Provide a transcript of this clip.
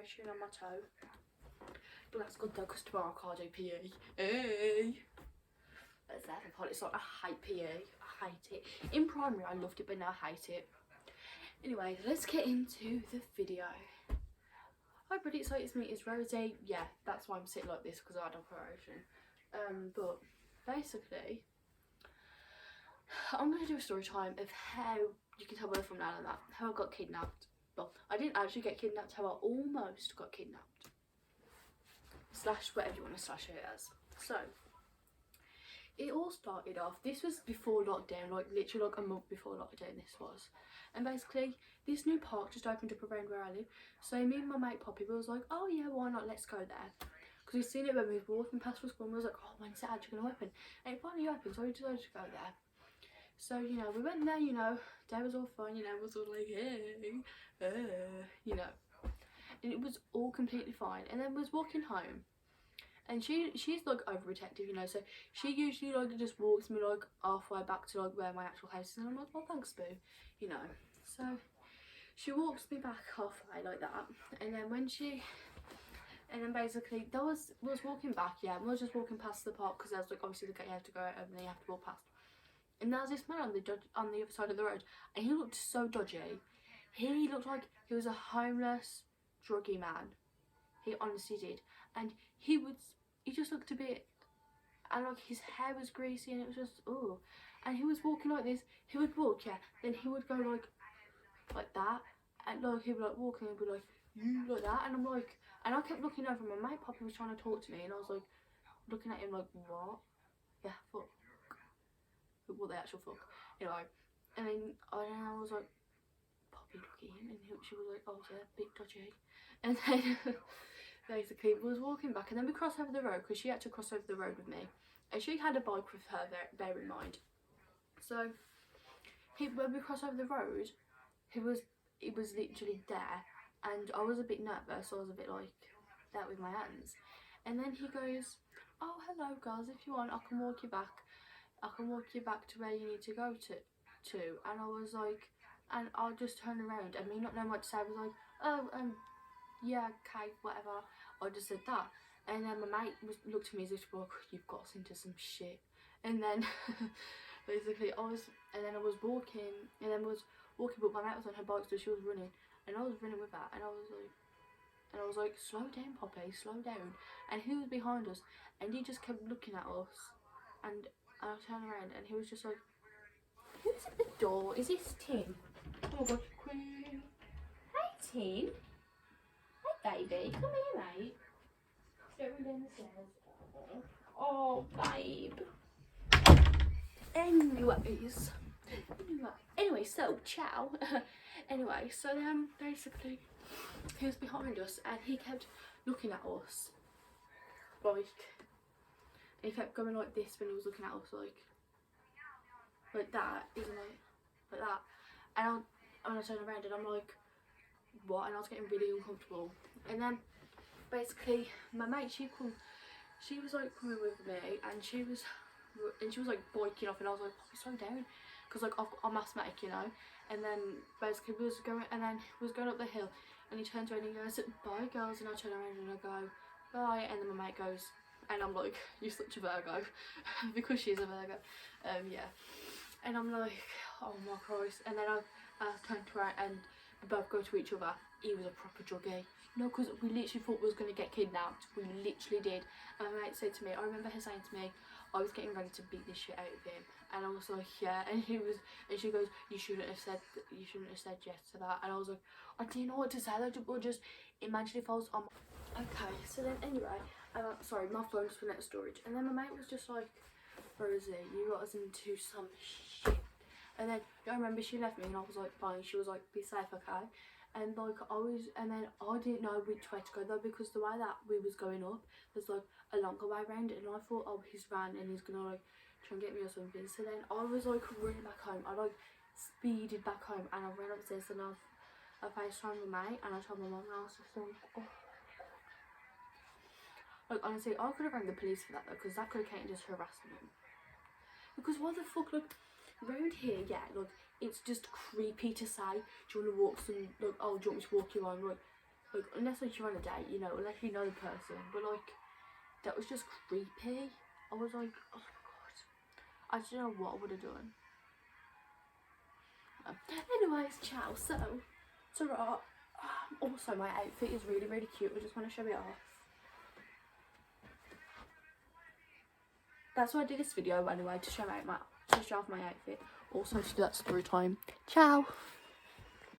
operation on my toe. But that's good though, because tomorrow I can't do PE. Hey! That's that for it's like, I hate PE. I hate it. In primary I loved it, but now I hate it. Anyway, let's get into the video. Hi, pretty excited to meet is Rosie. Yeah, that's why I'm sitting like this, because I had an operation. But basically, I'm going to do a story time of how, you can tell by the thumbnail and that, how I got kidnapped. Well, I didn't actually get kidnapped, how I almost got kidnapped. Slash whatever you want to slash it as. So, it all started off, this was before lockdown, like literally like a month before lockdown this was. And basically, this new park just opened up around where I live. So me and my mate Poppy was like, oh yeah, why not, let's go there. Because we've seen it when we were walking past school and we was like, oh, when's it actually going to open? And it finally opened, so we decided to go there. So, you know, we went there, you know, Dad was all fine, you know, was all like, hey, you know. And it was all completely fine. And then we was walking home. And she's like overprotective, you know, so she usually like just walks me like halfway back to like where my actual house is, and I'm like, well, thanks, boo, you know. So she walks me back halfway like that, and then basically that was walking back, yeah, we was just walking past the park because there's like obviously the gate you have to go out and then you have to walk past. And there's this man on the other side of the road, and he looked so dodgy. He looked like he was a homeless, druggy man. He honestly did, and he just looked a bit, and like his hair was greasy, and it was just and he was walking like this. He would walk, yeah, then he would go like that, and like he'd be like walking and be like, you like that, and I'm like, and I kept looking over. My mate Poppy was trying to talk to me, and I was like looking at him like, what? Yeah, fuck. What the actual fuck? Anyway, and then I was like, Poppy, look at him, and she was like, oh yeah, big dodgy, and then. Basically, we was walking back, and then we crossed over the road because she had to cross over the road with me, and she had a bike with her, bear in mind. So when we crossed over the road, it was literally there, and I was a bit nervous. So I was a bit like that with my hands, and then he goes, oh hello girls, if you want I can walk you back to where you need to go to. And I was like, and I'll just turn around, and me not knowing what to say, I was like, oh yeah, okay, whatever. I just said that, and then my mate looked at me as if, well, you've got us into some shit. And then basically I was walking, but my mate was on her bike, so she was running, and I was running with her, and I was like, slow down, Poppy, slow down. And he was behind us, and he just kept looking at us, and I turned around, and he was just like, who's at the door? Is this Tim? Oh my god, Queen. Hey Tim. Hey baby, come here mate. Don't run down the stairs. Oh babe. Anyway, so ciao. Anyway, so then basically he was behind us, and he kept looking at us like, and he kept going like this when he was looking at us, like that, isn't it? Like that. And when I turned around, and I'm like, what? And I was getting really uncomfortable. And then basically my mate, she was like coming with me, and she was like biking off, and I was like, slow down, because like I'm asthmatic, you know. And then basically we was going up the hill, and he turns around and he goes, bye girls, and I turn around and I go, bye, and then my mate goes, and I'm like, you're such a Virgo, because she's a Virgo, yeah. And I'm like, oh my Christ. And then I turned around, and we both go to each other. He was a proper druggie. No, because we literally thought we was going to get kidnapped. We literally did. And my mate said to me, I remember her saying to me, I was getting ready to beat this shit out of him. And I was like, yeah. And she goes, you shouldn't have said yes to that. And I was like, I didn't know what to say. Like, or just imagine if I was on. Okay, so then anyway, sorry, my phone just went out of storage. And then my mate was just like, Rosie, you got us into some shit. And then I remember she left me, and I was like, fine. She was like, be safe, okay? And like and then I didn't know which way to go though, because the way that we was going up, there's like a longer way around it, and I thought, oh, he's ran and he's gonna like try and get me or something. So then I was like running back home. I like speeded back home, and I ran upstairs, and I FaceTimed my mate, and I told my mum, and I was just like, oh. Like honestly, I could have rang the police for that though, because that could have counted as harassment. Because what the fuck, like, around here, yeah, like, it's just creepy to say, do you want to walk some, like, oh, do you want me to walk you home, like, Like, unless like you're on a date, you know, unless you know the person. But like, that was just creepy. I was like, oh my god. I don't know what I would have done. Anyways, ciao. So, also my outfit is really, really cute. I just want to show it off. That's why I did this video anyway, to show off my outfit. Also to do that story time. Ciao.